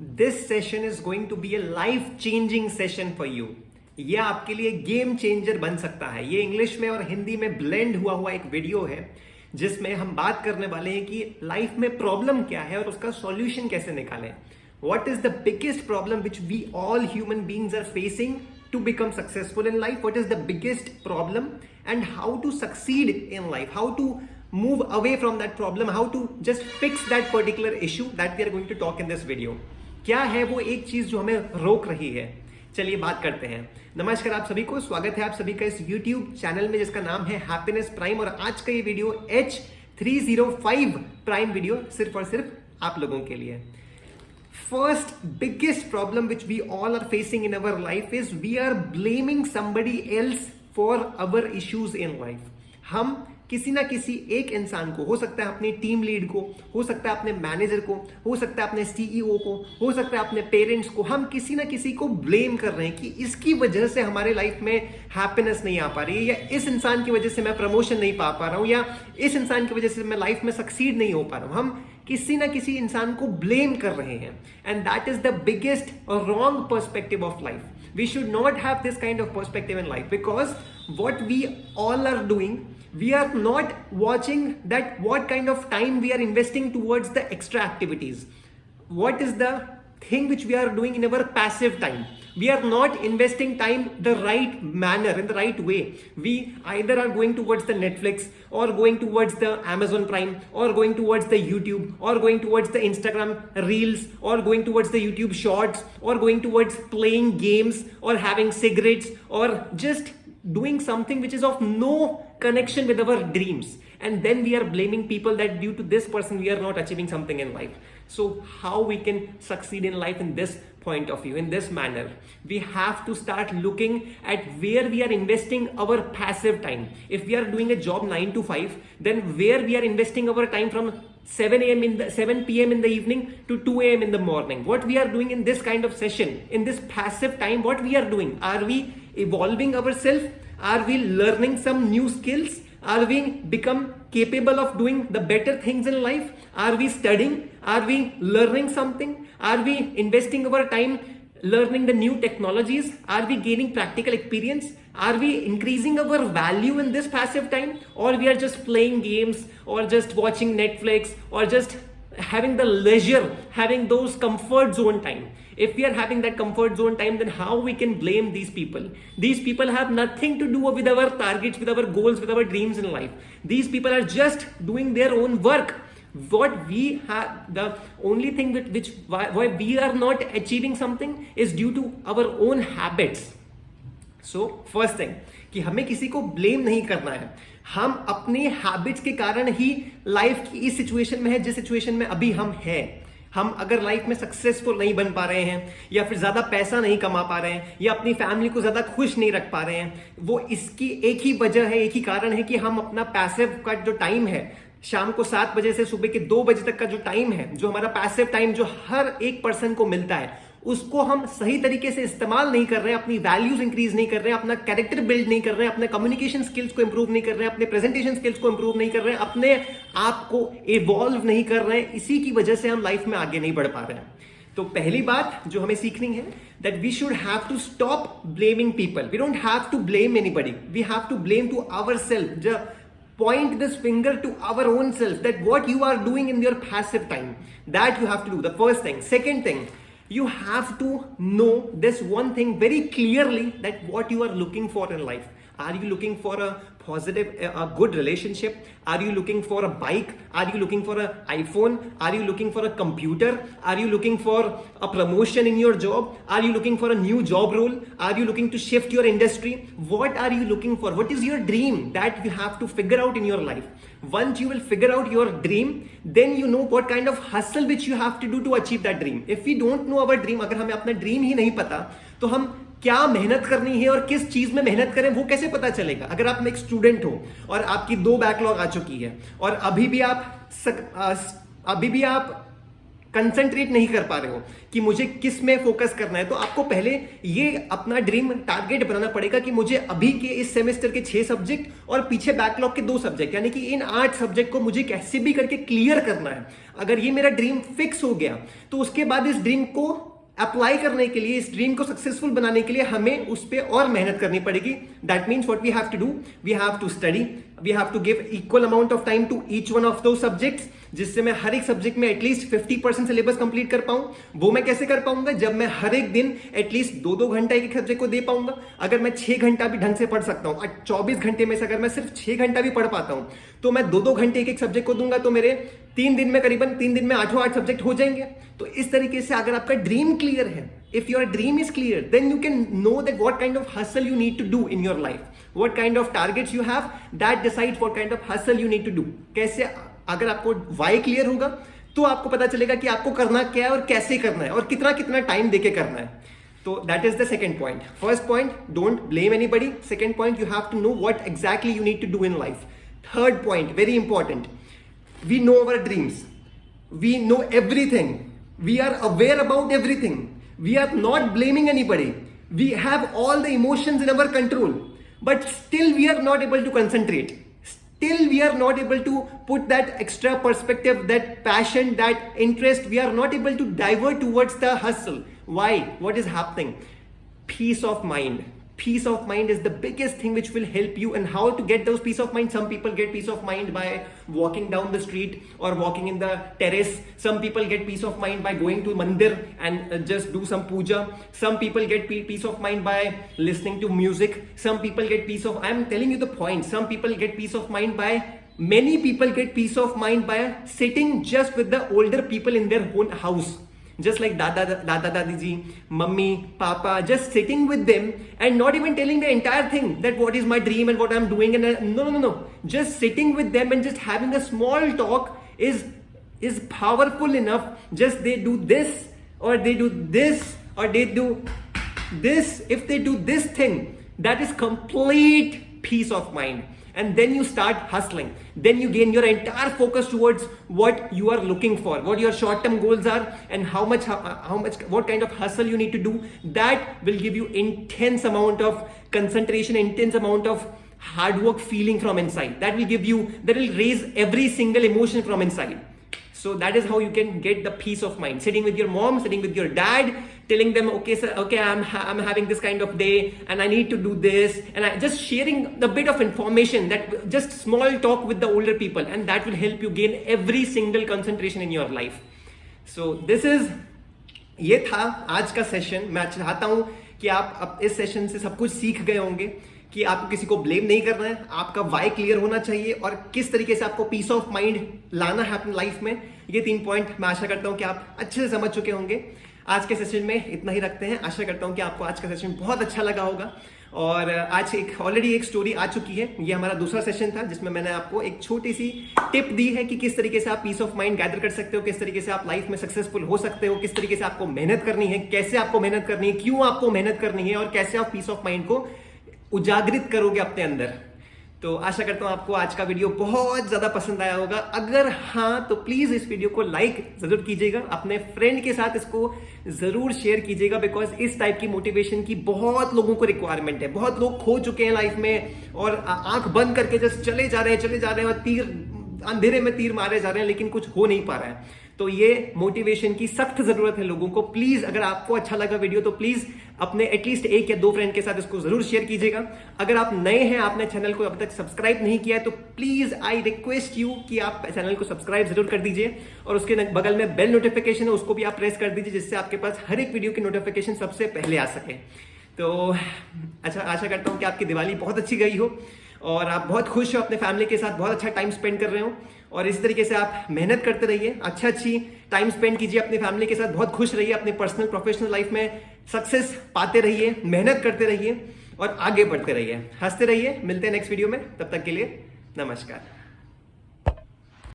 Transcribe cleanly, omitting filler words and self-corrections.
This session is going to be a life-changing session for you. ये आपके लिए game changer बन सकता है। ये इंग्लिश में और हिंदी में ब्लेंड हुआ एक वीडियो है जिसमें हम बात करने वाले हैं कि लाइफ में प्रॉब्लम क्या है और उसका सॉल्यूशन कैसे निकालें। What is the biggest problem which we all human beings are facing to become successful in life? What is the biggest problem and how to succeed in life? How to move away from that problem? How to just fix that particular issue that we are going to talk in this video. क्या है वो एक चीज जो हमें रोक रही है? चलिए बात करते हैं। नमस्कार आप सभी को, स्वागत है आप सभी का इस YouTube चैनल में जिसका नाम है हैप्पीनेस प्राइम। और आज का ये वीडियो H305 प्राइम वीडियो सिर्फ और सिर्फ आप लोगों के लिए। First biggest problem which we all are facing in our life is we are blaming somebody else for our issues in life. हम किसी ना किसी एक इंसान को, हो सकता है अपनी टीम लीड को, हो सकता है अपने मैनेजर को, हो सकता है अपने सीईओ को, हो सकता है अपने पेरेंट्स को, हम किसी ना किसी को ब्लेम कर रहे हैं कि इसकी वजह से हमारे लाइफ में हैप्पीनेस नहीं आ पा रही है, या इस इंसान की वजह से मैं प्रमोशन नहीं पा रहा हूं, या इस इंसान की वजह से मैं लाइफ में सक्सीड नहीं हो पा रहा हूं। हम किसी ना किसी इंसान को ब्लेम कर रहे हैं and that is the biggest wrong perspective of life. We should not have this kind of perspective in life because what we all are doing, we are not watching that what kind of time we are investing towards the extra activities. What is the thing which we are doing in our passive time? We are not investing time the right manner, in the right way. We either are going towards the Netflix or going towards the Amazon Prime or going towards the YouTube or going towards the Instagram Reels or going towards the YouTube Shorts or going towards playing games or having cigarettes or just doing something which is of no connection with our dreams, and then we are blaming people that due to this person we are not achieving something in life. So how we can succeed in life in this point of view, in this manner? We have to start looking at where we are investing our passive time. If we are doing a job 9 to 5, then where we are investing our time from 7 p.m. in the evening to 2 a.m. in the morning. What we are doing in this kind of session, in this passive time, what we are doing? Are we evolving ourselves? Are we learning some new skills? Are we become capable of doing the better things in life? Are we studying? Are we learning something? Are we investing our time learning the new technologies? Are we gaining practical experience? Are we increasing our value in this passive time? Or we are just playing games or just watching Netflix or just having the leisure, having those comfort zone time? If we are having that comfort zone time, then how we can blame these people? These people have nothing to do with our targets, with our goals, with our dreams in life. These people are just doing their own work. What we have, the only thing why we are not achieving something is due to our own habits. So first thing कि हमें किसी को blame नहीं करना है। हम अपने habits के कारण ही लाइफ की इस सिचुएशन में है जिस सिचुएशन में अभी हम हैं। हम अगर लाइफ में सक्सेसफुल नहीं बन पा रहे हैं, या फिर ज्यादा पैसा नहीं कमा पा रहे हैं, या अपनी फैमिली को ज्यादा खुश नहीं रख पा रहे हैं, वो इसकी एक ही वजह है, एक ही कारण है कि हम अपना पैसिव का जो टाइम है, शाम को 7 बजे से सुबह के 2 बजे तक का जो टाइम है, जो हमारा पैसिव टाइम जो हर एक पर्सन को मिलता है, उसको हम सही तरीके से इस्तेमाल नहीं कर रहे हैं, अपनी वैल्यूज इंक्रीज नहीं कर रहे हैं, अपना कैरेक्टर बिल्ड नहीं कर रहे हैं, अपने कम्युनिकेशन स्किल्स को इंप्रूव नहीं कर रहे हैं, अपने प्रेजेंटेशन स्किल्स को इंप्रूव नहीं कर रहे हैं, अपने आप को इवॉल्व नहीं कर रहे हैं। इसी की वजह से हम लाइफ में आगे नहीं बढ़ पा रहे हैं। तो पहली बात जो हमें सीखनी है, that we should have to stop blaming people. We don't have to blame anybody, we have to blame to ourselves. Point this finger to our own self that what you are doing in your passive time, that you have to do. The first thing. Second thing, you have to know this one thing very clearly, that what you are looking for in life. Are you looking for a positive, a good relationship? Are you looking for a bike? Are you looking for an iPhone? Are you looking for a computer? Are you looking for a promotion in your job? Are you looking for a new job role? Are you looking to shift your industry? What are you looking for? What is your dream that you have to figure out in your life? Once you will figure out your dream, then you know what kind of hustle which you have to do to achieve that dream. If we don't know our dream, अगर हमें अपना dream ही नहीं पता, तो हम क्या मेहनत करनी है और किस चीज में मेहनत करें वो कैसे पता चलेगा? अगर आप एक स्टूडेंट हो और आपकी 2 बैकलॉग आ चुकी है और अभी भी आप कंसंट्रेट नहीं कर पा रहे हो कि मुझे किस में फोकस करना है, तो आपको पहले ये अपना ड्रीम टारगेट बनाना पड़ेगा कि मुझे अभी के इस सेमेस्टर के 6 सब्जेक्ट और पीछे बैकलॉग के 2 सब्जेक्ट, यानी कि इन 8 सब्जेक्ट को मुझे कैसे भी करके क्लियर करना है। अगर ये मेरा ड्रीम फिक्स हो गया तो उसके बाद इस ड्रीम को अप्लाई करने के लिए, इस ड्रीम को सक्सेसफुल बनाने के लिए हमें उस पर और मेहनत करनी पड़ेगी। That means what we have to do, we have to study, we have to give equal amount of time to each one of those subjects, जिससे मैं हर एक सब्जेक्ट में एटलीस्ट 50% सिलेबस कंप्लीट कर पाऊं। वो मैं कैसे कर पाऊंगा, जब मैं हर एक दिन एटलीस्ट 2-2 घंटा एक सब्जेक्ट को दे पाऊंगा। अगर मैं 6 घंटा भी ढंग से पढ़ सकता हूं, 24 घंटे में से अगर मैं सिर्फ 6 घंटा भी पढ़ पाता हूं, तो मैं 2-2 घंटे एक सब्जेक्ट को दूंगा, तो मेरे 3 दिन में करीबन 3 दिन में 8 सब्जेक्ट हो जाएंगे। तो इस तरीके से अगर आपका ड्रीम क्लियर है, if your dream is clear, then you can know that what kind of hustle you need to do in your life, what kind of targets you have, that decides what kind of hustle you need to do। कैसे, अगर आपको why clear होगा तो आपको पता चलेगा कि आपको करना क्या है और कैसे करना है और कितना कितना टाइम देके करना है। तो that is the second point. First point, don't blame anybody. Second point, you have to know what exactly you need to do in life. Third point, very important, we know our dreams, we know everything, we are aware about everything, we are not blaming anybody, we have all the emotions in our control, but still we are not able to concentrate, still we are not able to put that extra perspective, that passion, that interest, we are not able to divert towards the hustle. Why? What is happening? Peace of mind. Peace of mind is the biggest thing which will help you. And how to get those peace of mind? Some people get peace of mind by walking down the street or walking in the terrace. Some people get peace of mind by going to mandir and just do some puja. Some people get peace of mind by listening to music. Some people get peace of, I am telling you the point, some people get peace of mind by, many people get peace of mind by sitting just with the older people in their own house. Just like dada dadi ji, mummy, papa, just sitting with them and not even telling the entire thing that what is my dream and what I'm doing, and no, just sitting with them and just having a small talk is powerful enough. Just they do this or they do this or they do this. If they do this thing, that is complete peace of mind. And then you start hustling, then you gain your entire focus towards what you are looking for, what your short-term goals are, and how much, what kind of hustle you need to do. That will give you intense amount of concentration, intense amount of hard work feeling from inside. That will raise every single emotion from inside. So that is how you can get the peace of mind. Sitting with your mom, sitting with your dad, telling them, okay, sir, okay, I'm having this kind of day and I need to do this, and just sharing the bit of information, that just small talk with the older people, and that will help you gain every single concentration in your life. So this is, ये था आज का session. मैं चाहता हूं कि आप इस सेशन से सब कुछ सीख गए होंगे कि आपको किसी को ब्लेम नहीं करना है, आपका वाई क्लियर होना चाहिए और किस तरीके से आपको पीस ऑफ माइंड लाना है अपनी लाइफ में। ये 3 पॉइंट मैं आशा करता हूं कि आप अच्छे से समझ चुके होंगे। आज के सेशन में इतना ही रखते हैं। आशा करता हूं कि आपको आज का सेशन बहुत अच्छा लगा होगा। और आज ऑलरेडी एक स्टोरी आ चुकी है। ये हमारा दूसरा सेशन था जिसमें मैंने आपको एक छोटी सी टिप दी है कि किस तरीके से आप पीस ऑफ माइंड गैदर कर सकते हो, किस तरीके से आप लाइफ में सक्सेसफुल हो सकते हो, किस तरीके से आपको मेहनत करनी है, कैसे आपको मेहनत करनी है, क्यों आपको मेहनत करनी है और कैसे आप पीस ऑफ माइंड को उजागरित करोगे अपने अंदर। तो आशा करता हूं आपको आज का वीडियो बहुत ज्यादा पसंद आया होगा। अगर हाँ तो प्लीज इस वीडियो को लाइक जरूर कीजिएगा, अपने फ्रेंड के साथ इसको जरूर शेयर कीजिएगा, बिकॉज इस टाइप की मोटिवेशन की बहुत लोगों को रिक्वायरमेंट है। बहुत लोग खो चुके हैं लाइफ में और आंख बंद करके जस्ट चले जा रहे हैं और अंधेरे में तीर मारे जा रहे हैं, लेकिन कुछ हो नहीं पा रहा है। तो ये मोटिवेशन की सख्त जरूरत है लोगों को। प्लीज अगर आपको अच्छा लगा वीडियो तो प्लीज अपने एटलीस्ट 1 या 2 फ्रेंड के साथ इसको जरूर शेयर कीजिएगा। अगर आप नए हैं, आपने चैनल को अब तक सब्सक्राइब नहीं किया है, तो प्लीज आई रिक्वेस्ट यू कि आप चैनल को सब्सक्राइब जरूर कर दीजिए और उसके बगल में बेल नोटिफिकेशन है उसको भी आप प्रेस कर दीजिए, जिससे आपके पास हर एक वीडियो की नोटिफिकेशन सबसे पहले आ सके। तो अच्छा, आशा करता हूं कि आपकी दिवाली बहुत अच्छी गई हो और आप बहुत खुश हो, अपने फैमिली के साथ बहुत अच्छा टाइम स्पेंड कर रहे हो। और इस तरीके से आप मेहनत करते रहिए, अच्छी टाइम स्पेंड कीजिए अपनी फैमिली के साथ, बहुत खुश रहिए, अपने पर्सनल प्रोफेशनल लाइफ में सक्सेस पाते रहिए, मेहनत करते रहिए और आगे बढ़ते रहिए, हंसते रहिए। मिलते हैं नेक्स्ट वीडियो में, तब तक के लिए नमस्कार।